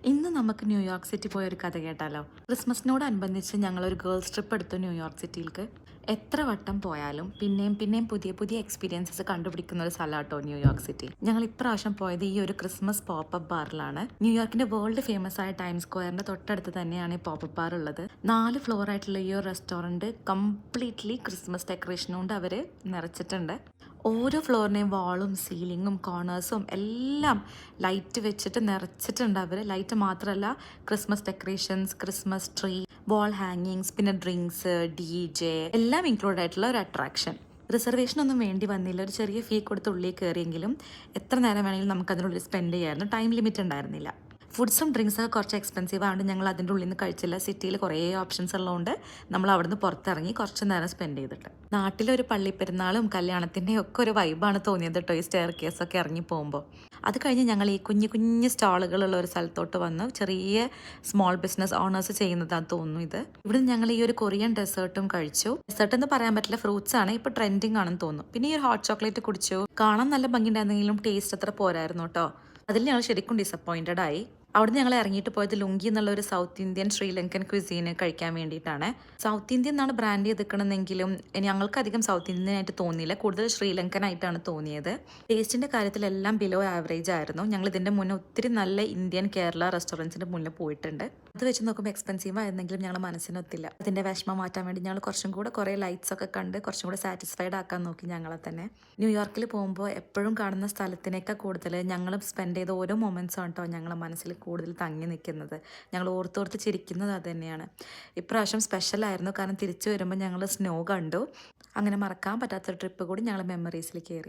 ഇന്ന് നമുക്ക് New York city പോയ ഒരു കഥ കേട്ടാലോ. ക്രിസ്മസിനോടനുബന്ധിച്ച് ഞങ്ങളൊരു ഗേൾസ് ട്രിപ്പ് എടുത്തു ന്യൂയോർക്ക് സിറ്റിയിലേക്ക്. എത്ര വട്ടം പോയാലും പിന്നെയും പിന്നെയും പുതിയ പുതിയ എക്സ്പീരിയൻസസ് കണ്ടുപിടിക്കുന്ന ഒരു സ്ഥലമാട്ടോ ന്യൂയോർക്ക് സിറ്റി. ഞങ്ങൾ ഇപ്രാവശ്യം പോയത് ഈ ഒരു ക്രിസ്മസ് പോപ്പപ്പ് ബാറിലാണ്. ന്യൂയോർക്കിന്റെ വേൾഡ് ഫേമസ് ആയ ടൈം സ്ക്വയറിന്റെ തൊട്ടടുത്ത് തന്നെയാണ് ഈ പോപ്പപ്പ് ബാർ ഉള്ളത്. 4 ഫ്ലോർ ആയിട്ടുള്ള ഈ ഒരു റെസ്റ്റോറൻറ്റ് കംപ്ലീറ്റ്ലി ക്രിസ്മസ് ഡെക്കറേഷൻ കൊണ്ട് അവർ നിറച്ചിട്ടുണ്ട്. ഓരോ ഫ്ലോറിനെയും വാളും സീലിങ്ങും കോർണേഴ്സും എല്ലാം ലൈറ്റ് വെച്ചിട്ട് നിറച്ചിട്ടുണ്ട് അവർ. ലൈറ്റ് മാത്രമല്ല, ക്രിസ്മസ് ഡെക്കറേഷൻസ്, ക്രിസ്മസ് ട്രീ, വാൾ ഹാങ്ങിങ്സ്, പിന്നെ ഡ്രിങ്ക്സ്, DJ എല്ലാം ഇൻക്ലൂഡ് ആയിട്ടുള്ള ഒരു അട്രാക്ഷൻ. റിസർവേഷൻ ഒന്നും വേണ്ടി വന്നില്ല. ഒരു ചെറിയ ഫീ കൊടുത്ത് ഉള്ളിൽ കയറിയെങ്കിലും എത്ര നേരം വേണമെങ്കിലും നമുക്ക് അതിനുള്ളിൽ സ്പെൻഡ് ചെയ്യാമായിരുന്നു. ടൈം ലിമിറ്റ് ഉണ്ടായിരുന്നില്ല. ഫുഡ്സും ഡ്രിങ്ക്സൊക്കെ കുറച്ച് എക്സ്പെൻസീവ് ആയതുകൊണ്ട് ഞങ്ങൾ അതിൻ്റെ ഉള്ളിൽ നിന്ന് കഴിച്ചില്ല. സിറ്റിയിൽ കുറേ ഓപ്ഷൻസ് ഉള്ളതുകൊണ്ട് നമ്മൾ അവിടുന്ന് പുറത്തിറങ്ങി കുറച്ച് നേരം സ്പെൻഡ് ചെയ്തിട്ട്. നാട്ടിലൊരു പള്ളിപ്പെരുന്നാളും കല്യാണത്തിൻ്റെയും ഒക്കെ ഒരു വൈബാണ് തോന്നിയത് കേട്ടോ ഈ സ്റ്റെയർ കേസൊക്കെ ഇറങ്ങി പോകുമ്പോൾ. അത് കഴിഞ്ഞ് ഞങ്ങൾ ഈ കുഞ്ഞു കുഞ്ഞു സ്റ്റാളുകളുള്ള ഒരു സ്ഥലത്തോട്ട് വന്ന് ചെറിയ സ്മോൾ ബിസിനസ് ഓണേഴ്സ് ചെയ്യുന്നതാന്ന് തോന്നുന്നു ഇത്. ഇവിടുന്ന് ഞങ്ങൾ ഈ ഒരു കൊറിയൻ ഡെസേർട്ടും കഴിച്ചു. ഡെസേർട്ട് എന്ന് പറയാൻ പറ്റില്ല, ഫ്രൂട്ട്സ് ആണ്, ഇപ്പോൾ ട്രെൻഡിങ് ആണെന്ന് തോന്നുന്നു. പിന്നെ ഈ ഒരു ഹോട്ട് ചോക്ലേറ്റ് കുടിച്ചു. കാണാൻ നല്ല ഭംഗിയുണ്ടായിരുന്നെങ്കിലും ടേസ്റ്റ് അത്ര പോരായിരുന്നു കേട്ടോ. അതിൽ ഞങ്ങൾ ശരിക്കും ഡിസപ്പോയിൻറ്റഡ് ആയി. അവിടുന്ന് ഞങ്ങൾ ഇറങ്ങിയിട്ട് പോയത് ലുങ്കി എന്നുള്ള ഒരു സൗത്ത് ഇന്ത്യൻ ശ്രീലങ്കൻ ക്വിസീന് കഴിക്കാൻ വേണ്ടിയിട്ടാണ്. സൗത്ത് ഇന്ത്യൻ എന്നാണ് ബ്രാൻഡ് ചെയ്തിരിക്കണമെന്നെങ്കിലും ഞങ്ങൾക്കധികം സൗത്ത് ഇന്ത്യൻ ആയിട്ട് തോന്നിയില്ല, കൂടുതൽ ശ്രീലങ്കൻ ആയിട്ടാണ് തോന്നിയത്. ടേസ്റ്റിൻ്റെ കാര്യത്തിലെല്ലാം ബിലോ ആവറേജ് ആയിരുന്നു. ഞങ്ങൾ ഇതിൻ്റെ മുന്നേ ഒത്തിരി നല്ല ഇന്ത്യൻ കേരള റെസ്റ്റോറൻറ്റ്സിൻ്റെ മുന്നേ പോയിട്ടുണ്ട്. അത് വെച്ച് നോക്കുമ്പോൾ എക്സ്പെൻസീവ് ആയിരുന്നെങ്കിലും ഞങ്ങൾ മനസ്സിനൊത്തില്ല. അതിൻ്റെ വിഷമം മാറ്റാൻ വേണ്ടി ഞങ്ങൾ കുറച്ചും കൂടെ കുറേ ലൈറ്റ്സ് ഒക്കെ കണ്ട് കുറച്ചും കൂടെ സാറ്റിസ്ഫൈഡ് ആക്കാൻ നോക്കി ഞങ്ങളെ തന്നെ. ന്യൂയോർക്കിൽ പോകുമ്പോൾ എപ്പോഴും കാണുന്ന സ്ഥലത്തിനേക്കാൾ കൂടുതൽ ഞങ്ങൾ സ്പെൻഡ് ചെയ്ത ഓരോ മൊമെൻറ്റ്സും കേട്ടോ ഞങ്ങളെ മനസ്സിൽ കൂടുതൽ തങ്ങി നിൽക്കുന്നത്. ഞങ്ങൾ ഓർത്തോർത്ത് ചിരിക്കുന്നത് അത് തന്നെയാണ്. ഇപ്രാവശ്യം സ്പെഷ്യലായിരുന്നു, കാരണം തിരിച്ചു വരുമ്പോൾ ഞങ്ങൾ സ്നോ കണ്ടു. അങ്ങനെ മറക്കാൻ പറ്റാത്തൊരു ട്രിപ്പ് കൂടി ഞങ്ങൾ മെമ്മറീസിൽ കയറി.